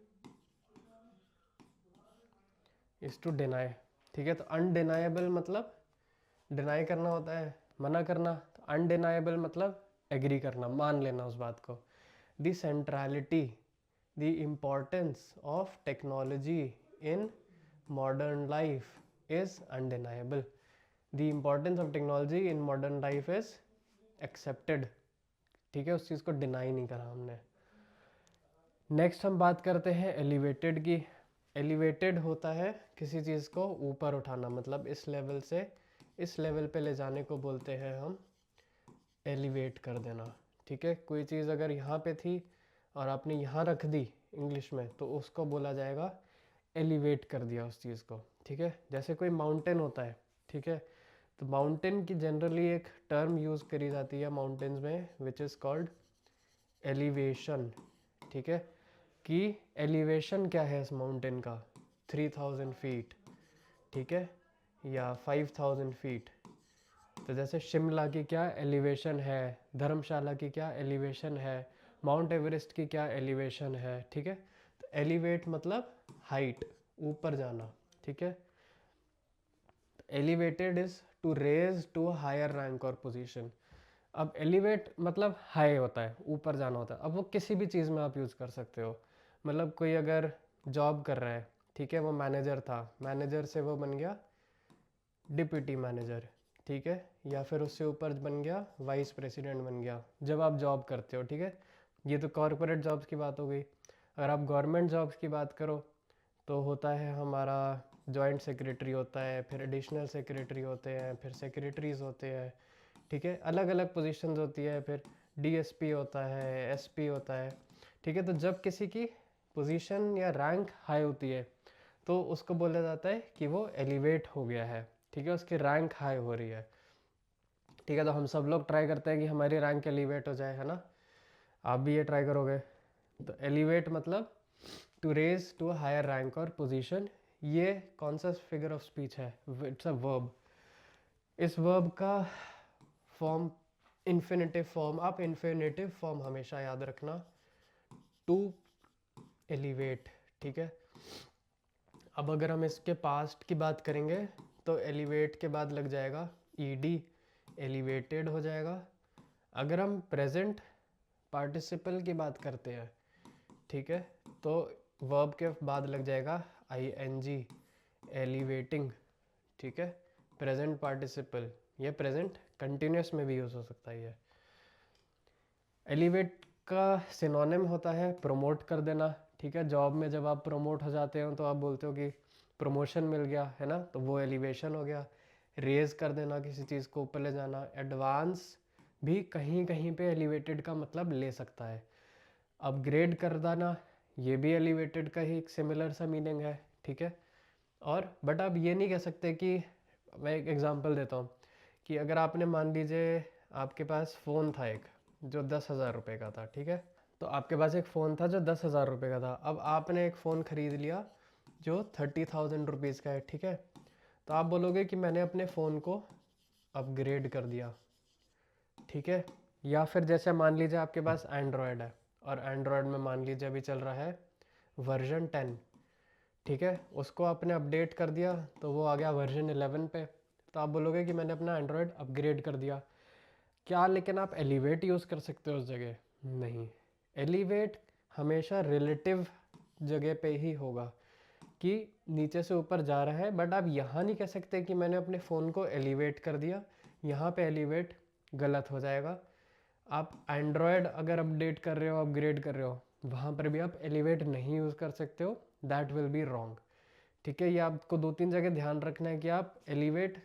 इज टू डिनाई, ठीक है। तो अनडिनाएबल मतलब डिनाई करना होता है, मना करना। तो अनडिनाएबल मतलब एग्री करना, मान लेना उस बात को। The centrality, the importance of technology in modern life is undeniable. The importance of technology in modern life is accepted, ठीक है, उस चीज़ को डिनाई नहीं करा हमने। नेक्स्ट हम बात करते हैं एलिवेटेड की। एलिवेटेड होता है किसी चीज़ को ऊपर उठाना, मतलब इस लेवल से इस लेवल पे ले जाने को बोलते हैं हम एलिवेट कर देना, ठीक है। कोई चीज़ अगर यहाँ पे थी और आपने यहाँ रख दी इंग्लिश में, तो उसको बोला जाएगा एलिवेट कर दिया उस चीज़ को, ठीक है। जैसे कोई माउंटेन होता है, ठीक है, तो माउंटेन की जनरली एक टर्म यूज़ करी जाती है माउंटेन्स में, विच इज़ कॉल्ड एलिवेशन, ठीक है। कि एलिवेशन क्या है इस माउंटेन का? 3000 फीट, ठीक है, या 5000 फीट। तो जैसे शिमला की क्या एलिवेशन है, धर्मशाला की क्या एलिवेशन है, माउंट एवरेस्ट की क्या एलिवेशन है, ठीक है। तो एलिवेट मतलब हाइट, ऊपर जाना, ठीक है। Elevated is to raise to higher rank और पोजीशन। अब एलिवेट मतलब हाई होता है, ऊपर जाना होता है। अब वो किसी भी चीज़ में आप यूज़ कर सकते हो, मतलब कोई अगर जॉब कर रहा है, ठीक है, वो मैनेजर था, मैनेजर से वो बन गया डिप्टी मैनेजर, ठीक है, या फिर उससे ऊपर बन गया वाइस प्रेसिडेंट बन गया, जब आप जॉब करते हो, ठीक है। ये तो कॉरपोरेट जॉब्स की बात हो गई। अगर आप गवर्नमेंट जॉब्स की बात करो तो होता है हमारा जॉइंट सेक्रेटरी होता है, फिर एडिशनल सेक्रेटरी होते हैं, फिर सेक्रेटरीज होते हैं, ठीक है, अलग अलग पोजीशंस होती है, फिर डीएसपी होता है, एसपी होता है, ठीक है। तो जब किसी की पोजीशन या रैंक हाई होती है तो उसको बोला जाता है कि वो एलिवेट हो गया है, ठीक है, उसकी रैंक हाई हो रही है, ठीक है। तो हम सब लोग ट्राई करते हैं कि हमारी रैंक एलिवेट हो जाए, है ना। आप भी ये ट्राई करोगे। तो एलिवेट मतलब to raise to higher rank और पोजीशन। ये कौन सा फिगर ऑफ स्पीच है? It's a verb. इस वर्ब का फॉर्म इन्फिनेटिव फॉर्म, आप इन्फिनेटिव फॉर्म हमेशा याद रखना, टू एलिवेट, ठीक है। अब अगर हम इसके पास्ट की बात करेंगे तो एलिवेट के बाद लग जाएगा ईडी, एलिवेटेड हो जाएगा। अगर हम प्रेजेंट पार्टिसिपल की बात करते हैं, ठीक है, तो वर्ब के बाद लग जाएगा आईएनजी, एलिवेटिंग, ठीक है। प्रेजेंट पार्टिसिपल, ये प्रेजेंट कंटिन्यूस में भी यूज़ हो सकता है। ये एलिवेट का सिनोनिम होता है प्रमोट कर देना, ठीक है। जॉब में जब आप प्रमोट हो जाते हो तो आप बोलते हो कि प्रमोशन मिल गया है ना, तो वो एलिवेशन हो गया। रेज कर देना, किसी चीज़ को ऊपर ले जाना। एडवांस भी कहीं कहीं पे एलिवेटेड का मतलब ले सकता है। अपग्रेड कर देना, ये भी एलिवेटेड का ही एक सिमिलर सा मीनिंग है, ठीक है। और बट आप ये नहीं कह सकते कि, मैं एक एग्जांपल देता हूँ कि अगर आपने मान लीजिए आपके पास फ़ोन था एक जो 10,000 रुपये का था, ठीक है। तो आपके पास एक फ़ोन था जो 10,000 रुपये का था। अब आपने एक फ़ोन ख़रीद लिया जो 30,000 रुपीज़ का है, ठीक है। तो आप बोलोगे कि मैंने अपने फ़ोन को अपग्रेड कर दिया, ठीक है। या फिर जैसे मान लीजिए आपके पास एंड्रॉयड है और एंड्रॉयड में मान लीजिए अभी चल रहा है वर्जन 10, ठीक है। उसको आपने अपडेट कर दिया तो वो आ गया वर्जन 11 पे। तो आप बोलोगे कि मैंने अपना एंड्रॉयड अपग्रेड कर दिया क्या, लेकिन आप एलिवेट यूज़ कर सकते हो उस जगह? नहीं। एलिवेट हमेशा रिलेटिव जगह पे ही होगा कि नीचे से ऊपर जा रहा है, बट आप यहाँ नहीं कह सकते कि मैंने अपने फ़ोन को एलिवेट कर दिया। यहाँ पे एलिवेट गलत हो जाएगा। आप एंड्रॉयड अगर अपडेट कर रहे हो, अपग्रेड कर रहे हो, वहाँ पर भी आप एलिवेट नहीं यूज़ कर सकते हो, दैट विल बी रॉन्ग, ठीक है। ये आपको 2-3 जगह ध्यान रखना है कि आप एलिवेट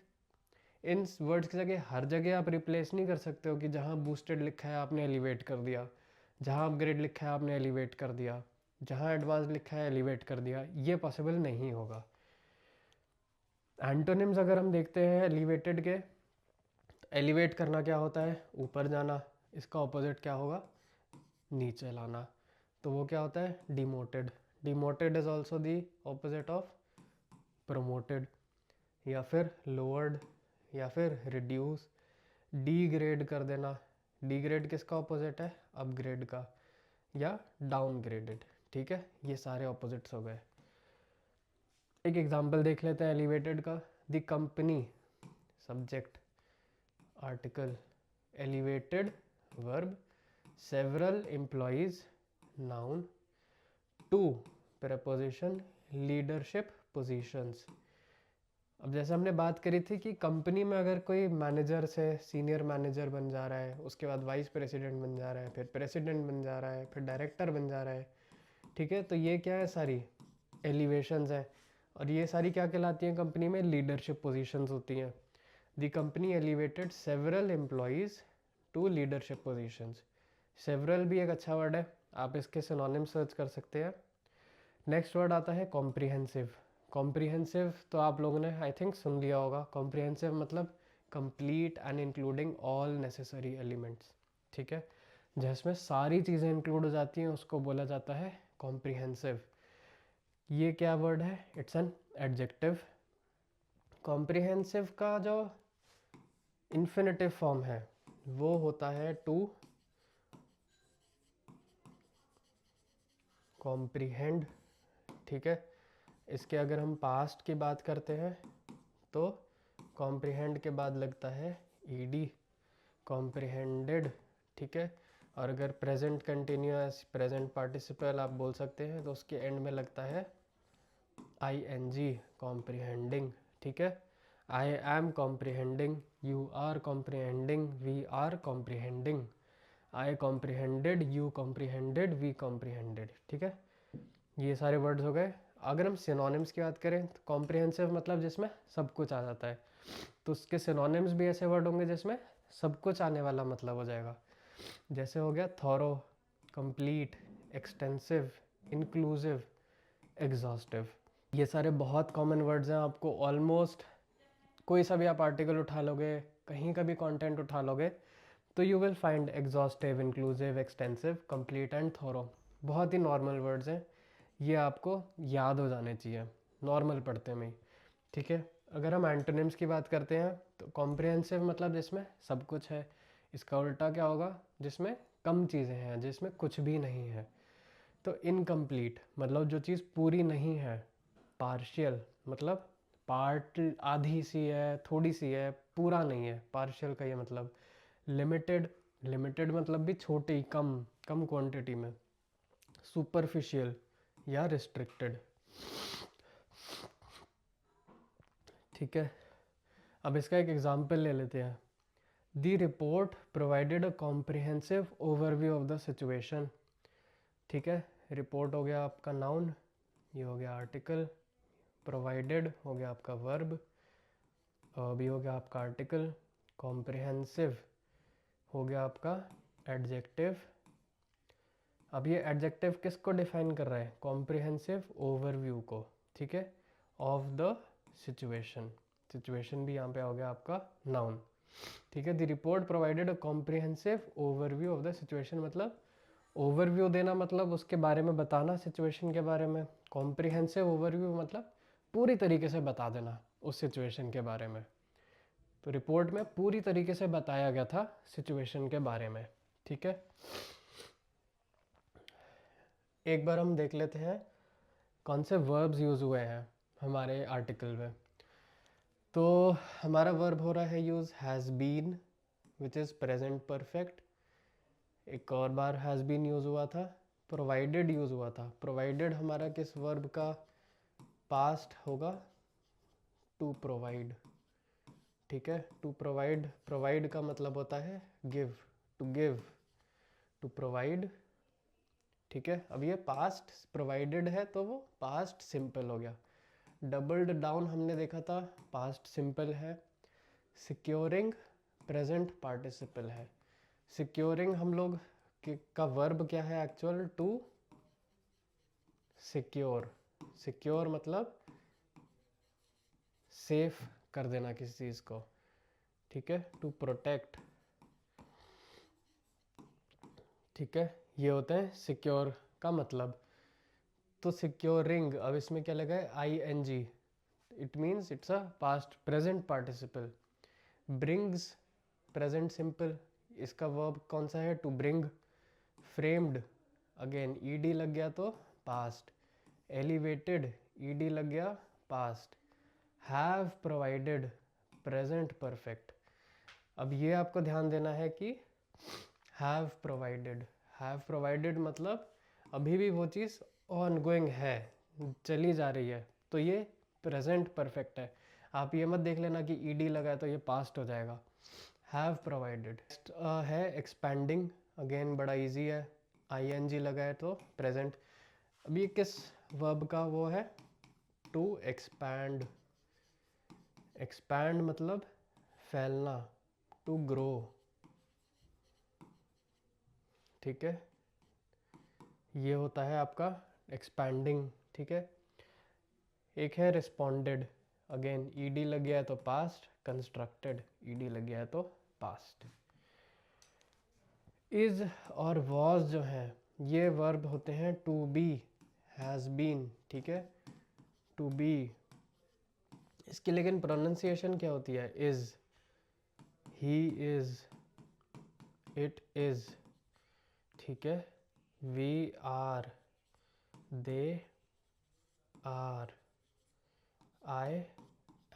इन वर्ड्स की जगह हर जगह आप रिप्लेस नहीं कर सकते हो कि जहाँ बूस्टेड लिखा है आपने एलिवेट कर दिया, जहाँ अपग्रेड लिखा है आपने एलिवेट कर दिया, जहाँ एडवांस लिखा है एलिवेट कर दिया, ये पॉसिबल नहीं होगा। एंटोनिम्स अगर हम देखते हैं एलिवेटेड के, तो एलिवेट करना क्या होता है? ऊपर जाना। इसका ऑपोजिट क्या होगा? नीचे लाना। तो वो क्या होता है? Demoted. Demoted is also the opposite of promoted. या फिर लोअर्ड, या फिर रिड्यूस। डीग्रेड कर देना। डीग्रेड किसका ऑपोजिट है? अपग्रेड का। या डाउनग्रेडेड, ठीक है। ये सारे ऑपोजिट्स हो गए। एक एग्जांपल देख लेते हैं एलिवेटेड का। The company, subject, article, elevated verb, several employees, noun, to preposition, leadership positions. अब जैसे हमने बात करी थी कि कंपनी में अगर कोई मैनेजर से सीनियर मैनेजर बन जा रहा है, उसके बाद वाइस प्रेसिडेंट बन जा रहा है, फिर प्रेसिडेंट बन जा रहा है, फिर डायरेक्टर बन जा रहा है, ठीक है। तो ये क्या है? सारी एलिवेशंस हैं। और ये सारी क्या कहलाती हैं? कंपनी में लीडरशिप पोजीशंस होती हैं। The company elevated several employees to leadership positions. Several भी एक अच्छा वर्ड है, आप इसके सिनोनिम सर्च कर सकते हैं। नेक्स्ट वर्ड आता है कॉम्प्रिहेंसिव। कॉम्प्रिहेंसिव तो आप लोगों ने आई थिंक सुन लिया होगा। कॉम्प्रिहेंसिव मतलब complete and including all necessary elements, ठीक है। जिसमें सारी चीज़ें इंक्लूड हो जाती हैं उसको बोला जाता है कॉम्प्रिहेंसिव। ये क्या वर्ड है? It's an adjective. कॉम्प्रिहेंसिव का जो इन्फिनेटिव फॉर्म है वो होता है टू कॉम्प्रिहेंड, ठीक है। इसके अगर हम पास्ट की बात करते हैं तो कॉम्प्रिहेंड के बाद लगता है ईडी, कॉम्प्रिहेंडेड, ठीक है। और अगर प्रेजेंट कंटिन्यूअस, प्रेजेंट पार्टिसिपल आप बोल सकते हैं, तो उसके एंड में लगता है आईएनजी, कॉम्प्रिहेंडिंग, ठीक है। I am comprehending, you are comprehending, we are comprehending, I comprehended, you comprehended, we comprehended, ठीक है। ये सारे वर्ड्स हो गए। अगर हम सिनोनिम्स की बात करें तो कॉम्प्रिहेंसिव मतलब जिसमें सब कुछ आ जाता है, तो उसके सिनोनिम्स भी ऐसे वर्ड होंगे जिसमें सब कुछ आने वाला मतलब हो जाएगा। जैसे हो गया thorough, complete, extensive, inclusive, exhaustive. ये सारे बहुत कॉमन वर्ड्स हैं। आपको ऑलमोस्ट कोई सा भी आप आर्टिकल उठा लोगे, कहीं का भी कंटेंट उठा लोगे, तो you will find exhaustive, inclusive, extensive, complete and thorough. बहुत ही नॉर्मल वर्ड्स हैं, ये आपको याद हो जाने चाहिए नॉर्मल पढ़ते में, ठीक है। अगर हम एंटोनिम्स की बात करते हैं तो कॉम्प्रिहेंसिव मतलब जिसमें सब कुछ है। इसका उल्टा क्या होगा? जिसमें कम चीज़ें हैं, जिसमें कुछ भी नहीं है। तो इनकम्प्लीट मतलब जो चीज़ पूरी नहीं है। पार्शियल मतलब पार्ट, आधी सी है, थोड़ी सी है, पूरा नहीं है, पार्शियल का ये मतलब। लिमिटेड, लिमिटेड मतलब भी छोटी, कम, कम क्वांटिटी में। सुपरफिशियल या रिस्ट्रिक्टेड, ठीक है। अब इसका एक एग्जांपल ले लेते हैं। The report provided a comprehensive overview of the situation, ठीक है। रिपोर्ट हो गया आपका नाउन, ये हो गया आर्टिकल, प्रोवाइडेड हो गया आपका वर्ब, अभी हो गया आपका आर्टिकल, कॉम्प्रिहेंसिव हो गया आपका एडजेक्टिव। अब ये एडजेक्टिव किसको डिफाइन कर रहा है? कॉम्प्रिहेंसिव ओवरव्यू को, ठीक है, ऑफ द सिचुएशन। सिचुएशन भी यहाँ पे हो गया आपका नाउन, ठीक है। The report provided a comprehensive overview of the situation, मतलब ओवरव्यू देना मतलब उसके बारे में बताना, सिचुएशन के बारे में। कॉम्प्रिहेंसिव ओवरव्यू मतलब पूरी तरीके से बता देना उस सिचुएशन के बारे में। तो रिपोर्ट में पूरी तरीके से बताया गया था सिचुएशन के बारे में, ठीक है। एक बार हम देख लेते हैं कौन से वर्ब्स यूज़ हुए हैं हमारे आर्टिकल में। तो हमारा वर्ब हो रहा है use has been, which is present perfect. एक और बार हैज़ बीन यूज़ हुआ था, प्रोवाइडेड यूज़ हुआ था। प्रोवाइडेड हमारा किस वर्ब का पास्ट होगा? टू प्रोवाइड, ठीक है। टू प्रोवाइड, प्रोवाइड का मतलब होता है give, to give, to provide, ठीक है। अब ये पास्ट प्रोवाइडेड है तो वो पास्ट सिंपल हो गया। डबल्ड डाउन हमने देखा था, पास्ट सिंपल है। सिक्योरिंग प्रेजेंट पार्टिसिपल है। सिक्योरिंग हम लोग का वर्ब क्या है एक्चुअल? To secure. सिक्योर मतलब सेफ कर देना किसी चीज़ को, ठीक है। टू प्रोटेक्ट, ठीक है, ये होता है सिक्योर का मतलब। तो सिक्योरिंग, अब इसमें क्या लगा है? ING, it means it's a past present participle. Brings present simple, इसका वर्ब कौन सा है? To bring. Framed, again ED लग गया तो पास्ट। एलिवेटेड, ED लग गया past. Have provided present perfect. अब ये आपको ध्यान देना है कि हैव प्रोवाइडेड, हैव प्रोवाइडेड मतलब अभी भी वो चीज़ ऑनगोइंग है, चली जा रही है, तो ये प्रेजेंट परफेक्ट है। आप ये मत देख लेना कि ED लगा है तो ये पास्ट हो जाएगा। Have provided. नेक्स्ट है एक्सपैंडिंग, अगेन बड़ा इजी है, ING लगा है तो प्रेजेंट। अब ये किस वर्ब का वो है? To expand. एक्सपैंड मतलब फैलना, टू ग्रो, ठीक है। ये होता है आपका एक्सपैंडिंग, ठीक है। एक है रिस्पॉन्डेड, अगेन ED लग गया है तो पास्ट। कंस्ट्रक्टेड, ED लग गया है तो पास्ट। इज और वॉज जो है ये वर्ब होते हैं टू बी, हैज़ बीन, ठीक है, टू बी। इसकी लेकिन प्रोनाउंसिएशन क्या होती है? Is, he is, it is, ठीक है। We are, they are, I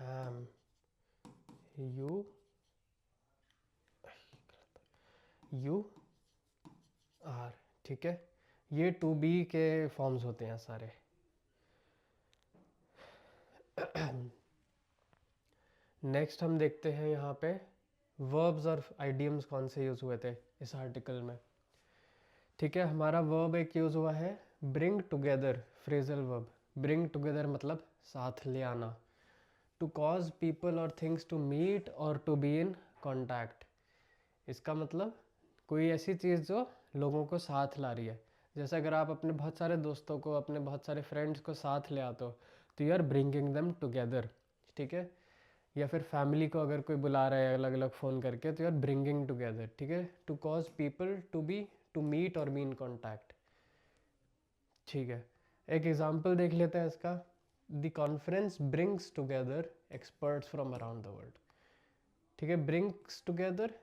am, you are, ठीक है। ये टू बी के फॉर्म्स होते हैं सारे। नेक्स्ट हम देखते हैं यहाँ पे वर्ब्स और आइडियम्स कौन से यूज़ हुए थे इस आर्टिकल में, ठीक है। हमारा वर्ब एक यूज़ हुआ है bring together, phrasal verb. Bring together मतलब साथ ले आना। टू कॉज पीपल और थिंग्स टू मीट और टू बी इन कॉन्टैक्ट, इसका मतलब कोई ऐसी चीज़ जो लोगों को साथ ला रही है। जैसे अगर आप अपने बहुत सारे दोस्तों को, अपने बहुत सारे फ्रेंड्स को साथ ले आते हो तो you are bringing them together, ठीक है। या फिर फैमिली को अगर कोई बुला रहा है अलग अलग फ़ोन करके तो यू आर ब्रिंगिंग टुगेदर, ठीक है। To cause people to meet और बी इन कॉन्टैक्ट, ठीक है। एक एग्जाम्पल देख लेते हैं इसका। The conference brings together experts from around the world, ठीक है। ब्रिंग्स टुगेदर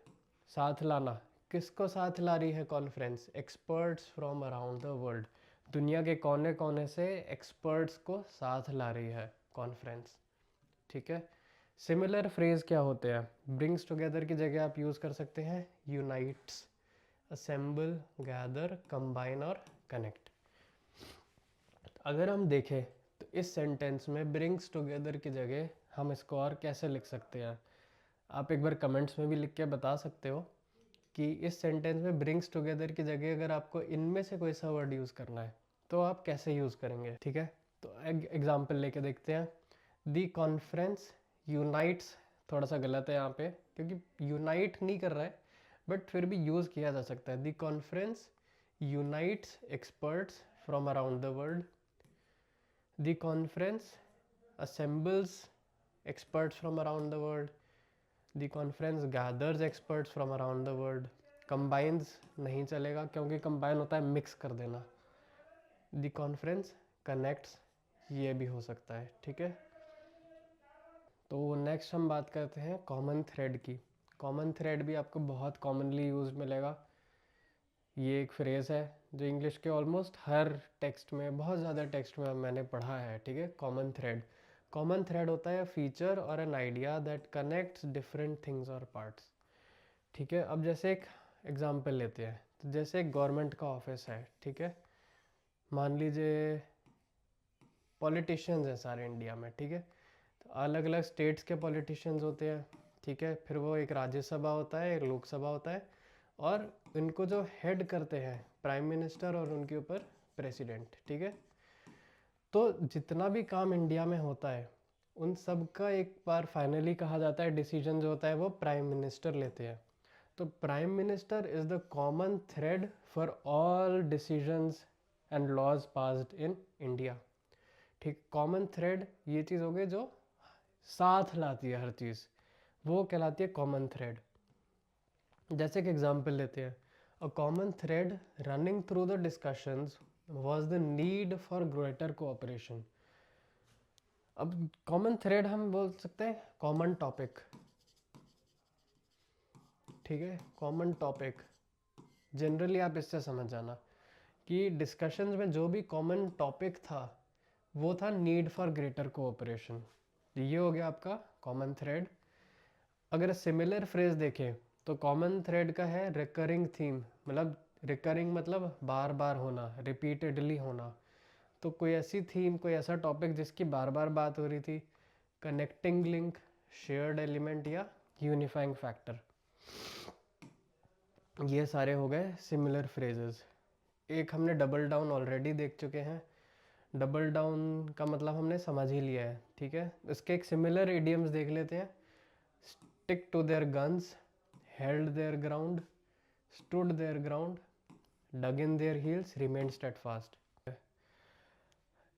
साथ लाना, किसको साथ ला रही है conference? Experts from around the world, दुनिया के कोने कोने से एक्सपर्ट्स को साथ ला रही है कॉन्फ्रेंस, ठीक है। सिमिलर फ्रेज क्या होते हैं? ब्रिंग्स टुगेदर की जगह आप यूज़ कर सकते हैं यूनाइट्स, असेंबल, गैदर, कंबाइन और कनेक्ट। अगर हम देखें तो इस सेंटेंस में ब्रिंग्स टुगेदर की जगह हम इसको और कैसे लिख सकते हैं? आप एक बार कमेंट्स में भी लिख के बता सकते हो कि इस सेंटेंस में ब्रिंग्स टुगेदर की जगह अगर आपको इनमें से कोई सा वर्ड यूज़ करना है तो आप कैसे यूज़ करेंगे, ठीक है। तो एग्जाम्पल लेके देखते हैं। दी कॉन्फ्रेंस यूनाइट्स, थोड़ा सा गलत है यहाँ पे क्योंकि यूनाइट नहीं कर रहा है, बट फिर भी यूज़ किया जा सकता है। The conference unites experts from around the world. The conference assembles experts from around the world. The conference gathers experts from around the world. combines नहीं चलेगा क्योंकि combine होता है mix कर देना। The conference connects, ये भी हो सकता है, ठीक है। तो नेक्स्ट हम बात करते हैं कॉमन थ्रेड की। कॉमन थ्रेड भी आपको बहुत कॉमनली यूज मिलेगा। ये एक फ्रेज़ है जो इंग्लिश के ऑलमोस्ट हर टेक्स्ट में, बहुत ज़्यादा टेक्स्ट में मैंने पढ़ा है, ठीक है। कॉमन थ्रेड, कॉमन थ्रेड होता है फीचर और an idea that connects different things और पार्ट्स, ठीक है। अब जैसे एक एग्जांपल लेते हैं, तो जैसे एक गवर्नमेंट का ऑफिस है, ठीक है। मान लीजिए पॉलिटिशियंस हैं सारे इंडिया में, ठीक है। तो अलग अलग स्टेट्स के पॉलिटिशियंस होते हैं, ठीक है। फिर वो एक राज्यसभा होता है, एक लोकसभा होता है, और इनको जो हेड करते हैं प्राइम मिनिस्टर और उनके ऊपर प्रेसिडेंट, ठीक है। तो जितना भी काम इंडिया में होता है उन सब का एक बार फाइनली कहा जाता है डिसीजन जो होता है वो प्राइम मिनिस्टर लेते हैं। तो prime minister is the common thread for all decisions and laws passed in India, ठीक। कॉमन थ्रेड ये चीज़ हो गई जो साथ लाती है हर चीज़, वो कहलाती है कॉमन थ्रेड। जैसे कि एग्जांपल लेते हैं, a common thread running through the discussions was the need for greater cooperation. अब कॉमन थ्रेड हम बोल सकते हैं कॉमन टॉपिक, ठीक है। कॉमन टॉपिक जनरली आप इससे समझ जाना कि डिस्कशंस में जो भी कॉमन टॉपिक था वो था नीड फॉर ग्रेटर कोऑपरेशन। ये हो गया आपका कॉमन थ्रेड। अगर सिमिलर फ्रेज देखें तो कॉमन थ्रेड का है रिकरिंग थीम, मतलब रिकरिंग मतलब बार बार होना, रिपीटेडली होना। तो कोई ऐसी थीम, कोई ऐसा टॉपिक जिसकी बार बार बात हो रही थी। कनेक्टिंग लिंक, शेयर्ड एलिमेंट या यूनिफाइंग फैक्टर, ये सारे हो गए सिमिलर फ्रेजेस। एक हमने डबल डाउन ऑलरेडी देख चुके हैं। डबल डाउन का मतलब हमने समझ ही लिया है, ठीक है। इसके एक सिमिलर इडियम्स देख लेते हैं। Stick to their guns, held their ground, stood their ground, dug in their heels, remain steadfast.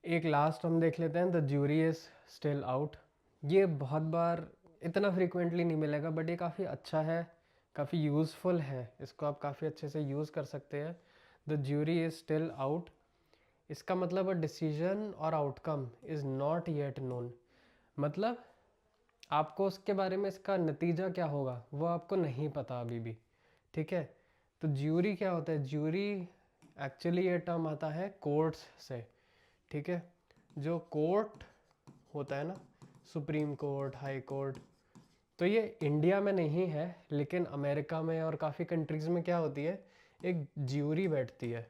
एक लास्ट हम देख लेते हैं, the jury is still out. ये बहुत बार, इतना फ्रीक्वेंटली नहीं मिलेगा, बट ये काफ़ी अच्छा है, काफ़ी यूज़फुल है, इसको आप काफ़ी अच्छे से यूज़ कर सकते हैं। The jury is still out, इसका मतलब अ डिसीजन और outcome is not yet known, मतलब आपको उसके बारे में इसका नतीजा क्या होगा वो आपको नहीं पता अभी भी, ठीक है। तो ज्यूरी क्या होता है, ज्यूरी एक्चुअली ये टर्म आता है कोर्ट्स से, ठीक है। जो कोर्ट होता है ना, सुप्रीम कोर्ट, हाई कोर्ट, तो ये इंडिया में नहीं है लेकिन अमेरिका में और काफ़ी कंट्रीज़ में क्या होती है, एक ज्यूरी बैठती है।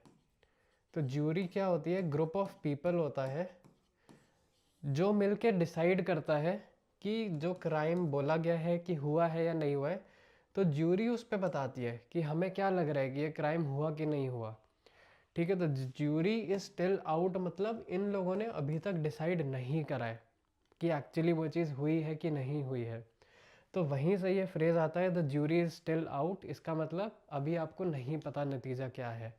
तो ज्यूरी क्या होती है, ग्रुप ऑफ पीपल होता है जो मिलके डिसाइड करता है कि जो क्राइम बोला गया है कि हुआ है या नहीं हुआ है। तो ज्यूरी उस पर बताती है कि हमें क्या लग रहा है कि ये क्राइम हुआ कि नहीं हुआ, ठीक है। तो ज्यूरी इज स्टिल आउट मतलब इन लोगों ने अभी तक डिसाइड नहीं करा है कि एक्चुअली वो चीज़ हुई है कि नहीं हुई है। तो वहीं से ये फ्रेज आता है, the jury is still out, इसका मतलब अभी आपको नहीं पता नतीजा क्या है।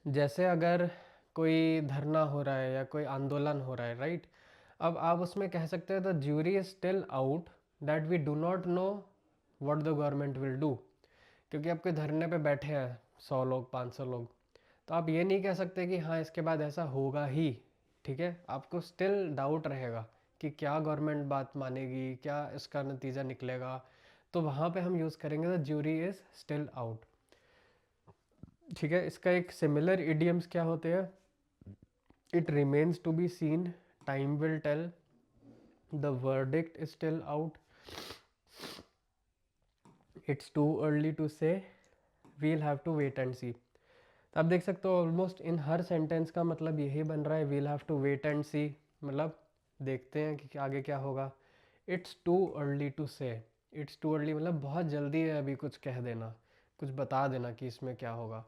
जैसे अगर कोई धरना हो रहा है या कोई आंदोलन हो रहा है, राइट। अब आप उसमें कह सकते हैं the jury is still out that we do not know what the government will do, क्योंकि आपके धरने पे बैठे हैं 100 लोग, 500 लोग, तो आप ये नहीं कह सकते कि हाँ इसके बाद ऐसा होगा ही, ठीक है। आपको स्टिल डाउट रहेगा कि क्या गवर्नमेंट बात मानेगी, क्या इसका नतीजा निकलेगा। तो वहाँ पे हम यूज़ करेंगे the jury is still out, ठीक है। इसका एक सिमिलर इडियम्स क्या होते हैं, it remains to be seen, time will tell, the verdict is still out, it's too early to say, we'll have to wait and see. तो आप देख सकते हो ऑलमोस्ट इन हर सेंटेंस का मतलब यही बन रहा है, we'll have to wait and see, मतलब देखते हैं कि आगे क्या होगा। It's too early to say, it's too early मतलब बहुत जल्दी है अभी कुछ कह देना, कुछ बता देना कि इसमें क्या होगा।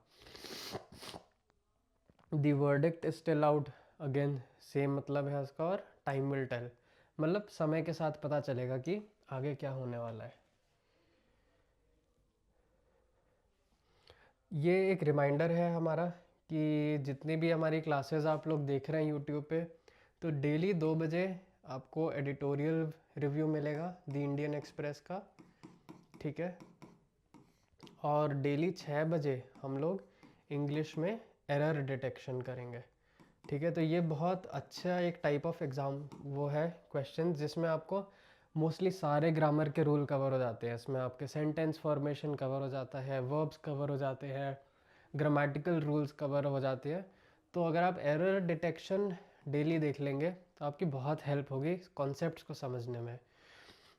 The verdict is still out, again same मतलब है उसका, और टाइम विल टेल मतलब समय के साथ पता चलेगा कि आगे क्या होने वाला है। ये एक रिमाइंडर है हमारा कि जितनी भी हमारी क्लासेस आप लोग देख रहे हैं यूट्यूब पे, तो डेली 2 बजे आपको एडिटोरियल रिव्यू मिलेगा द इंडियन एक्सप्रेस का, ठीक है। और डेली 6 बजे हम लोग इंग्लिश में एरर डिटेक्शन करेंगे, ठीक है। तो ये बहुत अच्छा एक टाइप ऑफ एग्ज़ाम वो है क्वेश्चन जिसमें आपको मोस्टली सारे ग्रामर के रूल कवर हो जाते हैं। इसमें आपके सेंटेंस फॉर्मेशन कवर हो जाता है, वर्ब्स कवर हो जाते हैं, ग्रामेटिकल रूल्स कवर हो जाते हैं। तो अगर आप एरर डिटेक्शन डेली देख लेंगे तो आपकी बहुत हेल्प होगी कॉन्सेप्ट्स को समझने में,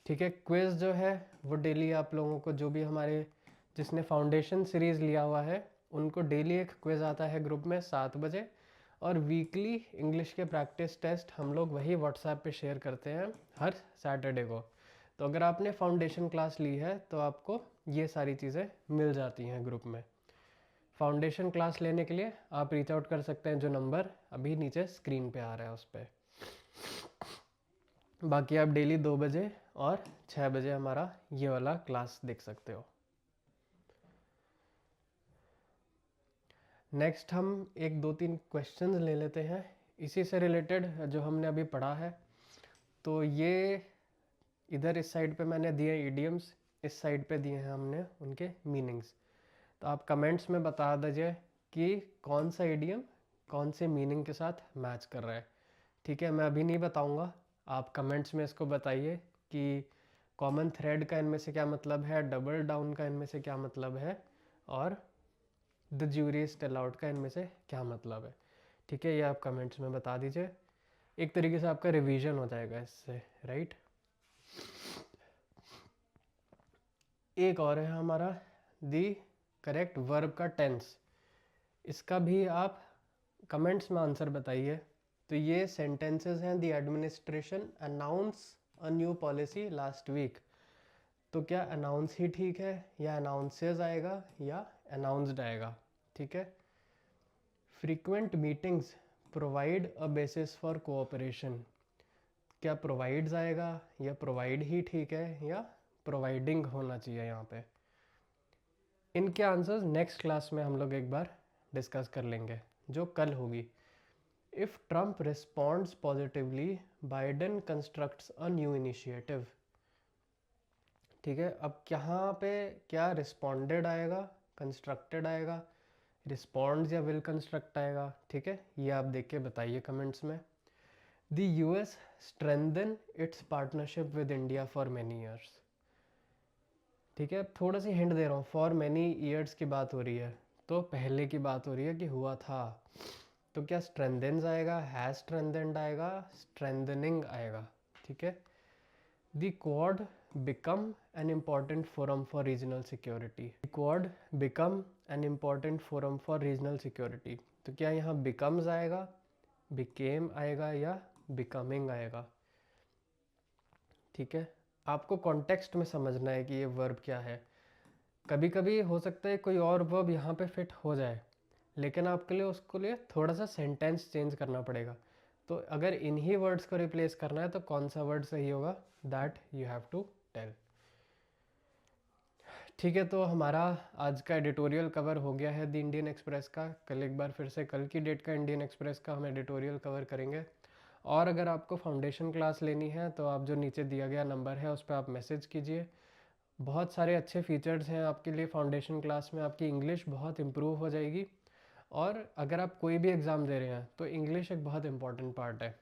ठीक है। क्विज़ जो है वो डेली आप लोगों को, जो भी हमारे जिसने फाउंडेशन सीरीज़ लिया हुआ है उनको डेली एक क्विज़ आता है ग्रुप में 7 बजे। और वीकली इंग्लिश के प्रैक्टिस टेस्ट हम लोग वही व्हाट्सएप पे शेयर करते हैं हर सैटरडे को। तो अगर आपने फाउंडेशन क्लास ली है तो आपको ये सारी चीज़ें मिल जाती हैं ग्रुप में। फाउंडेशन क्लास लेने के लिए आप रीच आउट कर सकते हैं, जो नंबर अभी नीचे स्क्रीन पे आ रहा है उस पर। बाकी आप डेली 2 बजे और 6 बजे हमारा ये वाला क्लास देख सकते हो। नेक्स्ट हम एक 2-3 क्वेश्चंस ले लेते हैं इसी से रिलेटेड जो हमने अभी पढ़ा है। तो ये इधर इस साइड पे मैंने दिए इडियम्स, इस साइड पे दिए हैं हमने उनके मीनिंग्स। तो आप कमेंट्स में बता दीजिए कि कौन सा इडियम कौन से मीनिंग के साथ मैच कर रहा है, ठीक है। मैं अभी नहीं बताऊंगा, आप कमेंट्स में इसको बताइए कि कॉमन थ्रेड का इनमें से क्या मतलब है, डबल डाउन का इनमें से क्या मतलब है, और the jury is still out का इनमें से क्या मतलब है, ठीक है। ये आप कमेंट्स में बता दीजिए, एक तरीके से आपका रिवीजन हो जाएगा इससे, राइट। एक और है हमारा दी करेक्ट वर्ब का टेंस, इसका भी आप कमेंट्स में आंसर बताइए। तो ये सेंटेंसेस हैं, the administration announce a new policy last week. तो क्या अनाउंस ही ठीक है, या अनाउंसेस आएगा, या अनाउंस्ड आएगा, ठीक है। Frequent meetings provide a basis for cooperation, क्या प्रोवाइड्स आएगा, या प्रोवाइड ही ठीक है, या प्रोवाइडिंग होना चाहिए यहाँ पे। इनके आंसर्स नेक्स्ट क्लास में हम लोग एक बार डिस्कस कर लेंगे, जो कल होगी। If Trump responds positively, Biden constructs a new initiative, ठीक है। अब यहाँ पे क्या रिस्पॉन्डेड आएगा, कंस्ट्रक्टेड आएगा, रिस्पॉन्ड्स या विल कंस्ट्रक्ट आएगा, ठीक है। ये आप देख के बताइए कमेंट्स में। The US strengthen it's partnership with India for many years, ठीक है। थोड़ा सी हिंट दे रहा हूँ, फॉर मैनी ईयर्स की बात हो रही है, तो पहले की बात हो रही है कि हुआ था। तो क्या स्ट्रेंथन्स आएगा, हैज स्ट्रेंथेंड आएगा, स्ट्रेंथनिंग आएगा, ठीक है। The quad become an important forum for regional security, quad become an important forum for regional security. तो क्या यहाँ बिकम्स आएगा, बिकेम आएगा, या बिकमिंग आएगा, ठीक है। आपको कॉन्टेक्स्ट में समझना है कि ये वर्ब क्या है। कभी कभी हो सकता है कोई और वर्ब यहाँ पे फिट हो जाए, लेकिन आपके लिए उसको लिए थोड़ा सा सेंटेंस चेंज करना पड़ेगा। तो अगर इन्हीं वर्ड्स को रिप्लेस करना है तो कौन सा वर्ड सही होगा, that you have to tell, ठीक है। तो हमारा आज का एडिटोरियल कवर हो गया है द इंडियन एक्सप्रेस का। कल एक बार फिर से कल की डेट का इंडियन एक्सप्रेस का हम एडिटोरियल कवर करेंगे। और अगर आपको फाउंडेशन क्लास लेनी है तो आप जो नीचे दिया गया नंबर है उस पर आप मैसेज कीजिए। बहुत सारे अच्छे फीचर्स हैं आपके लिए फाउंडेशन क्लास में, आपकी इंग्लिश बहुत इम्प्रूव हो जाएगी। और अगर आप कोई भी एग्ज़ाम दे रहे हैं तो इंग्लिश एक बहुत इंपॉर्टेंट पार्ट है।